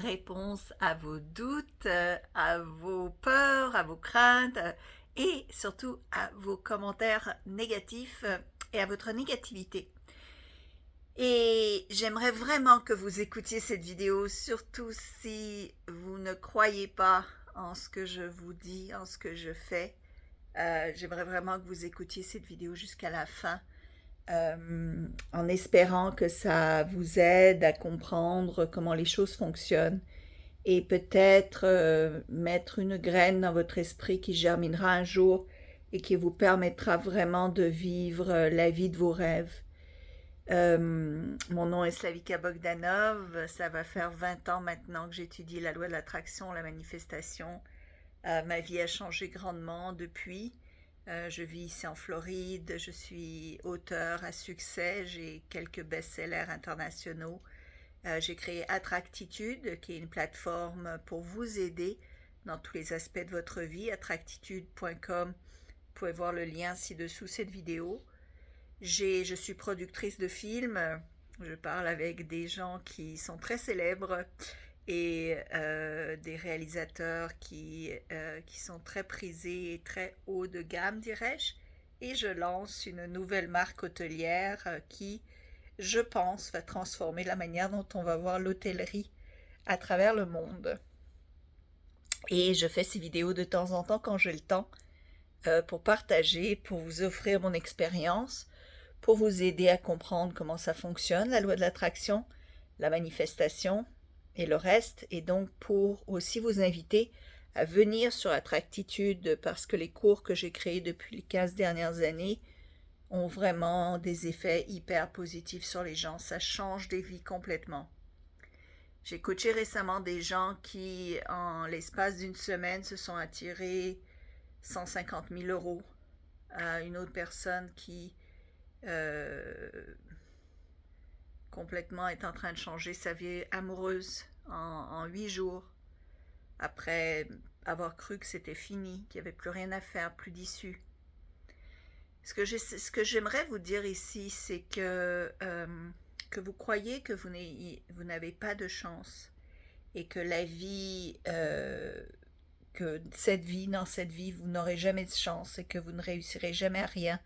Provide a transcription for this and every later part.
Réponse à vos doutes, à vos peurs, à vos craintes et surtout à vos commentaires négatifs et à votre négativité. Et j'aimerais vraiment que vous écoutiez cette vidéo, surtout si vous ne croyez pas en ce que je vous dis, en ce que je fais. J'aimerais vraiment que vous écoutiez cette vidéo jusqu'à la fin, en espérant que ça vous aide à comprendre comment les choses fonctionnent et peut-être mettre une graine dans votre esprit qui germinera un jour et qui vous permettra vraiment de vivre la vie de vos rêves. Mon nom est Slavika Bogdanov, ça va faire 20 ans maintenant que j'étudie la loi de l'attraction, la manifestation. Ma vie a changé grandement depuis. Je vis ici en Floride, je suis auteur à succès, j'ai quelques best-sellers internationaux. J'ai créé Attractitude, qui est une plateforme pour vous aider dans tous les aspects de votre vie. Attractitude.com, vous pouvez voir le lien ci-dessous cette vidéo. Je suis productrice de films, je parle avec des gens qui sont très célèbres et des réalisateurs qui sont très prisés et très haut de gamme, dirais-je. Et je lance une nouvelle marque hôtelière qui, je pense, va transformer la manière dont on va voir l'hôtellerie à travers le monde. Et je fais ces vidéos de temps en temps quand j'ai le temps pour partager, pour vous offrir mon expérience, pour vous aider à comprendre comment ça fonctionne, la loi de l'attraction, la manifestation et le reste, et donc pour aussi vous inviter à venir sur Attractitude parce que les cours que j'ai créés depuis les 15 dernières années ont vraiment des effets hyper positifs sur les gens. Ça change des vies complètement. J'ai coaché récemment des gens qui, en l'espace d'une semaine, se sont attirés 150 000 euros. Une autre personne qui euh, complètement est en train de changer sa vie amoureuse en 8 jours, après avoir cru que c'était fini, qu'il n'y avait plus rien à faire, plus d'issue. Ce que j'aimerais vous dire ici, c'est que vous croyez que vous n'avez pas de chance et que la vie, dans cette vie, vous n'aurez jamais de chance et que vous ne réussirez jamais à rien.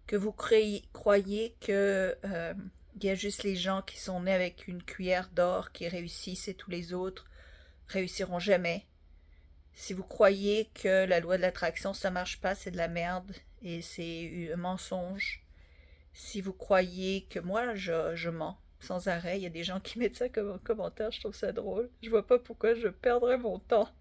Que vous croyez que il y a juste les gens qui sont nés avec une cuillère d'or qui réussissent et tous les autres réussiront jamais. Si vous croyez que la loi de l'attraction ça marche pas, c'est de la merde et c'est un mensonge. Si vous croyez que moi je mens sans arrêt, il y a des gens qui mettent ça comme un commentaire, je trouve ça drôle. Je vois pas pourquoi je perdrais mon temps.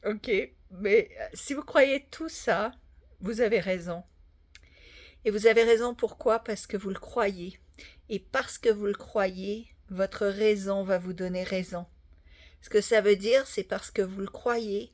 Ok, mais si vous croyez tout ça, vous avez raison. Et vous avez raison pourquoi? Parce que vous le croyez. Et parce que vous le croyez, votre raison va vous donner raison. Ce que ça veut dire, c'est parce que vous le croyez,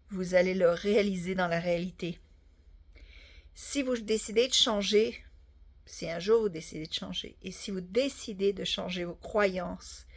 vous allez le réaliser dans la réalité. Si vous décidez de changer, si un jour vous décidez de changer, et si vous décidez de changer vos croyances,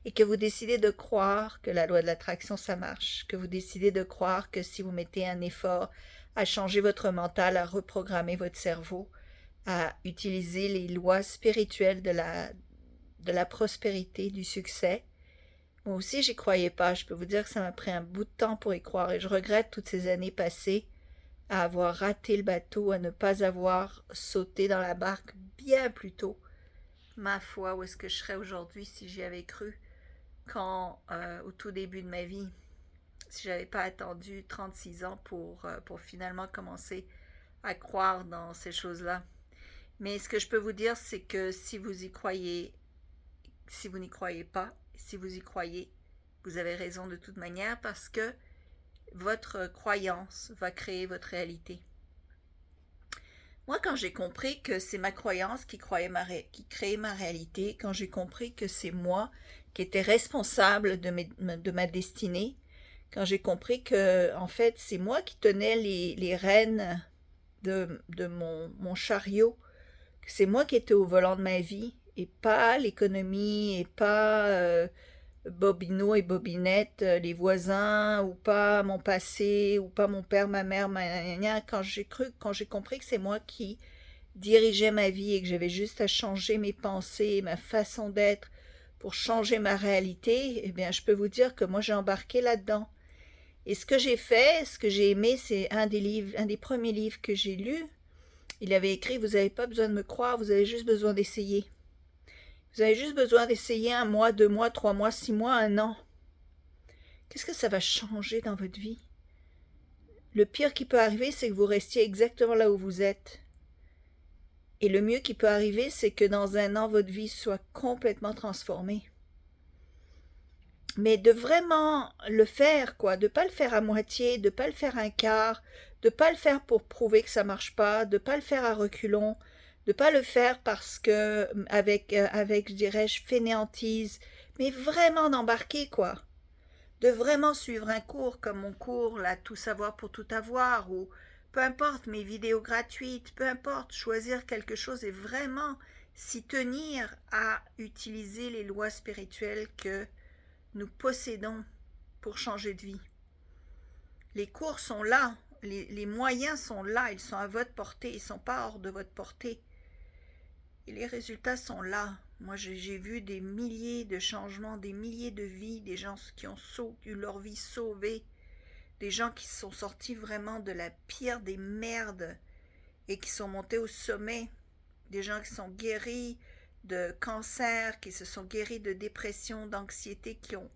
et que vous décidez de croire que la loi de l'attraction ça marche, que vous décidez de croire que si vous mettez un effort à changer votre mental, à reprogrammer votre cerveau, à utiliser les lois spirituelles de la prospérité, du succès. Moi aussi, j'y croyais pas. Je peux vous dire que ça m'a pris un bout de temps pour y croire et je regrette toutes ces années passées à avoir raté le bateau, à ne pas avoir sauté dans la barque bien plus tôt. Ma foi, où est-ce que je serais aujourd'hui si j'y avais cru quand, au tout début de ma vie, si j'avais pas attendu 36 ans pour finalement commencer à croire dans ces choses-là. Mais ce que je peux vous dire, c'est que si vous y croyez, si vous n'y croyez pas, si vous y croyez, vous avez raison de toute manière parce que votre croyance va créer votre réalité. Moi, quand j'ai compris que c'est ma croyance qui créait ma réalité, quand j'ai compris que c'est moi qui étais responsable de ma destinée, quand j'ai compris que, en fait, c'est moi qui tenais les rênes de mon chariot, c'est moi qui étais au volant de ma vie et pas l'économie et pas Bobino et Bobinette, les voisins ou pas mon passé ou pas mon père, ma mère, quand j'ai compris que c'est moi qui dirigeais ma vie et que j'avais juste à changer mes pensées, ma façon d'être pour changer ma réalité, eh bien, je peux vous dire que moi, j'ai embarqué là-dedans. Et ce que j'ai fait, ce que j'ai aimé, c'est un des premiers livres que j'ai lu. Il avait écrit, vous n'avez pas besoin de me croire, vous avez juste besoin d'essayer. Vous avez juste besoin d'essayer 1 mois, 2 mois, 3 mois, 6 mois, 1 an. Qu'est-ce que ça va changer dans votre vie? Le pire qui peut arriver, c'est que vous restiez exactement là où vous êtes. Et le mieux qui peut arriver, c'est que dans 1 an, votre vie soit complètement transformée. Mais de vraiment le faire, quoi, de pas le faire à moitié, de pas le faire un quart, de pas le faire pour prouver que ça marche pas, de pas le faire à reculons, de pas le faire parce que avec je dirais-je fainéantise, mais vraiment d'embarquer, quoi. De vraiment suivre un cours comme mon cours, là, Tout savoir pour tout avoir, ou peu importe, mes vidéos gratuites, peu importe, choisir quelque chose et vraiment s'y tenir à utiliser les lois spirituelles que nous possédons pour changer de vie. Les cours sont là, les moyens sont là, ils sont à votre portée, ils ne sont pas hors de votre portée. Et les résultats sont là. Moi, j'ai vu des milliers de changements, des milliers de vies, des gens qui ont eu leur vie sauvée, des gens qui sont sortis vraiment de la pire des merdes et qui sont montés au sommet, des gens qui sont guéris de cancer, qui se sont guéris de dépression, d'anxiété, qui ont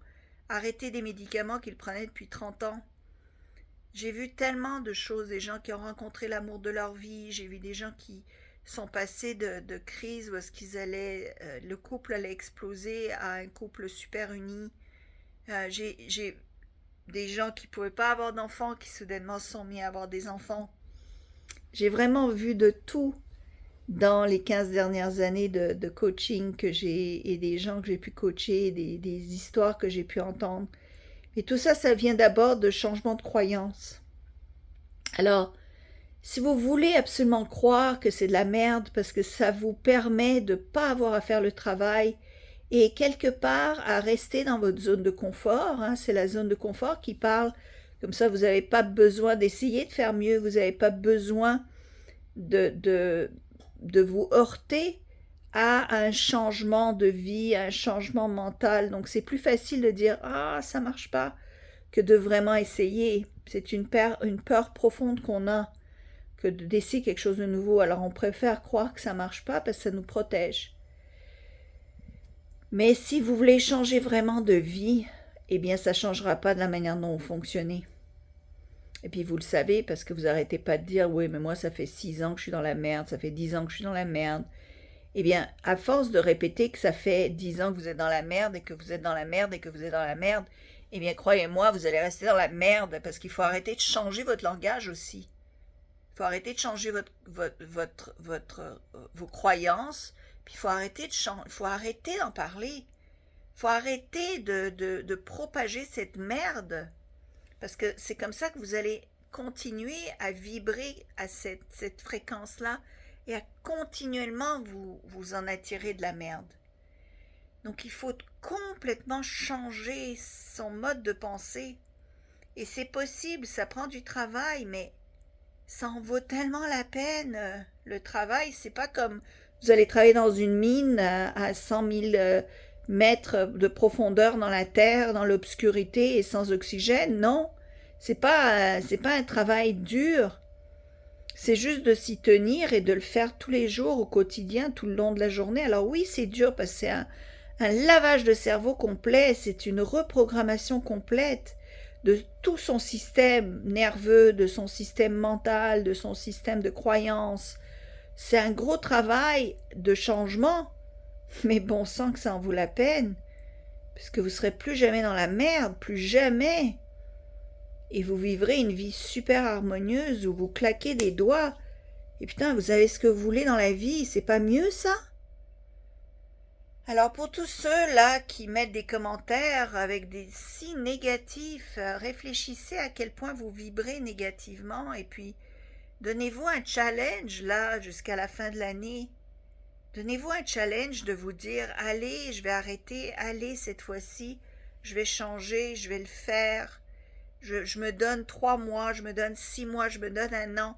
arrêté des médicaments qu'ils prenaient depuis 30 ans. J'ai vu tellement de choses, des gens qui ont rencontré l'amour de leur vie, j'ai vu des gens qui sont passés de crises où est-ce qu'ils allaient, le couple allait exploser à un couple super uni. J'ai des gens qui ne pouvaient pas avoir d'enfants qui soudainement se sont mis à avoir des enfants. J'ai vraiment vu de tout dans les 15 dernières années de coaching que j'ai et des gens que j'ai pu coacher, des histoires que j'ai pu entendre. Et tout ça, ça vient d'abord de changements de croyance. Alors, si vous voulez absolument croire que c'est de la merde parce que ça vous permet de ne pas avoir à faire le travail et quelque part à rester dans votre zone de confort, hein, c'est la zone de confort qui parle, comme ça vous n'avez pas besoin d'essayer de faire mieux, vous n'avez pas besoin de vous heurter à un changement de vie, à un changement mental. Donc c'est plus facile de dire « Ah, ça marche pas » que de vraiment essayer. C'est une peur profonde qu'on a que d'essayer quelque chose de nouveau. Alors on préfère croire que ça marche pas parce que ça nous protège. Mais si vous voulez changer vraiment de vie, eh bien ça changera pas de la manière dont vous fonctionnez. Et puis vous le savez parce que vous arrêtez pas de dire « Oui, mais moi ça fait 6 ans que je suis dans la merde, ça fait 10 ans que je suis dans la merde. » Eh bien, à force de répéter que ça fait 10 ans que vous êtes dans la merde et que vous êtes dans la merde et que vous êtes dans la merde, eh bien, croyez-moi, vous allez rester dans la merde parce qu'il faut arrêter de changer votre langage aussi. Il faut arrêter de changer vos croyances, puis il faut arrêter d'en parler. Il faut arrêter de propager cette merde parce que c'est comme ça que vous allez continuer à vibrer à cette fréquence-là et à continuellement vous en attirer de la merde. Donc il faut complètement changer son mode de pensée. Et c'est possible, ça prend du travail, mais ça en vaut tellement la peine. Le travail, c'est pas comme vous allez travailler dans une mine à 100 000 mètres de profondeur dans la terre, dans l'obscurité et sans oxygène. Non, c'est pas un travail dur. C'est juste de s'y tenir et de le faire tous les jours, au quotidien, tout le long de la journée. Alors oui, c'est dur parce que c'est un lavage de cerveau complet, c'est une reprogrammation complète de tout son système nerveux, de son système mental, de son système de croyances. C'est un gros travail de changement, mais bon sang que ça en vaut la peine, puisque vous ne serez plus jamais dans la merde, plus jamais. Et vous vivrez une vie super harmonieuse où vous claquez des doigts. Et putain, vous avez ce que vous voulez dans la vie, c'est pas mieux ça? Alors pour tous ceux-là qui mettent des commentaires avec des si négatifs, réfléchissez à quel point vous vibrez négativement et puis donnez-vous un challenge là jusqu'à la fin de l'année. Donnez-vous un challenge de vous dire « Allez, je vais arrêter, allez cette fois-ci, je vais changer, je vais le faire. Je me donne 3 mois, je me donne 6 mois, je me donne 1 an. »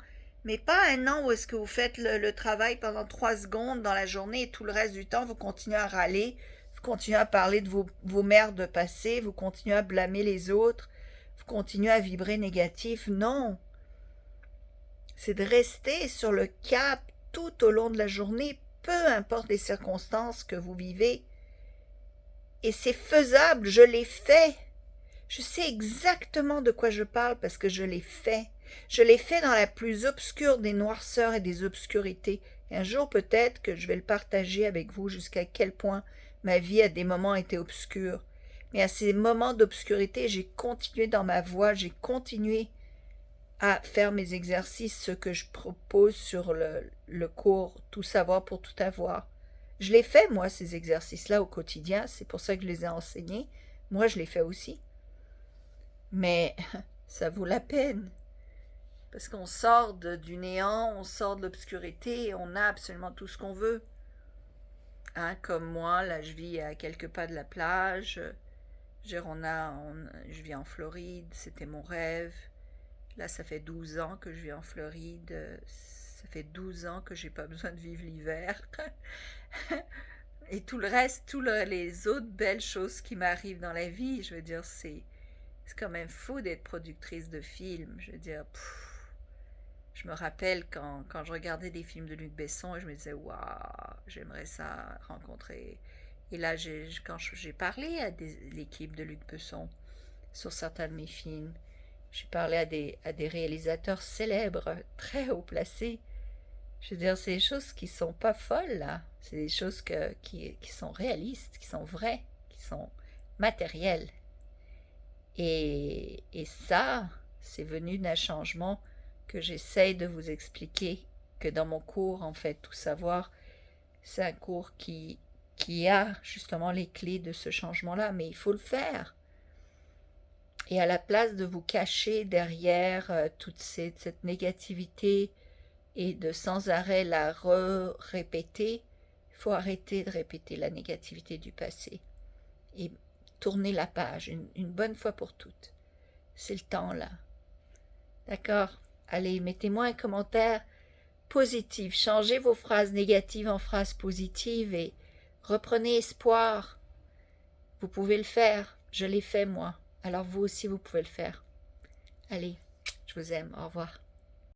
Mais pas 1 an où est-ce que vous faites le travail pendant 3 secondes dans la journée et tout le reste du temps, vous continuez à râler, vous continuez à parler de vos merdes passées, vous continuez à blâmer les autres, vous continuez à vibrer négatif. Non, c'est de rester sur le cap tout au long de la journée, peu importe les circonstances que vous vivez. Et c'est faisable, je l'ai fait. Je sais exactement de quoi je parle parce que je l'ai fait. Je l'ai fait dans la plus obscure des noirceurs et des obscurités. Et un jour peut-être que je vais le partager avec vous jusqu'à quel point ma vie à des moments était obscure. Mais à ces moments d'obscurité, j'ai continué dans ma voie, j'ai continué à faire mes exercices, ce que je propose sur le cours Tout savoir pour tout avoir. Je les fais, moi, ces exercices-là au quotidien, c'est pour ça que je les ai enseignés. Moi, je les fais aussi. Mais ça vaut la peine. Parce qu'on sort du néant, on sort de l'obscurité, et on a absolument tout ce qu'on veut. Hein, comme moi, là, je vis à quelques pas de la plage. Je vis en Floride, c'était mon rêve. Là, ça fait 12 ans que je vis en Floride. Ça fait 12 ans que j'ai pas besoin de vivre l'hiver. Et tout le reste, les autres belles choses qui m'arrivent dans la vie, je veux dire, c'est quand même fou d'être productrice de films. Je veux dire, je me rappelle quand je regardais des films de Luc Besson et je me disais, waouh, j'aimerais ça rencontrer. Et là, quand j'ai parlé à l'équipe de Luc Besson sur certains de mes films, j'ai parlé à des réalisateurs célèbres, très haut placés. Je veux dire, c'est des choses qui sont pas folles, là. C'est des choses qui sont réalistes, qui sont vraies, qui sont matérielles. Et ça, c'est venu d'un changement que j'essaye de vous expliquer, que dans mon cours, en fait, Tout savoir, c'est un cours qui a justement les clés de ce changement-là, mais il faut le faire. Et à la place de vous cacher derrière toute cette négativité et de sans arrêt la répéter, il faut arrêter de répéter la négativité du passé et tourner la page une bonne fois pour toutes. C'est le temps là. D'accord? Allez, mettez-moi un commentaire positif. Changez vos phrases négatives en phrases positives et reprenez espoir. Vous pouvez le faire. Je l'ai fait moi. Alors vous aussi, vous pouvez le faire. Allez, je vous aime. Au revoir.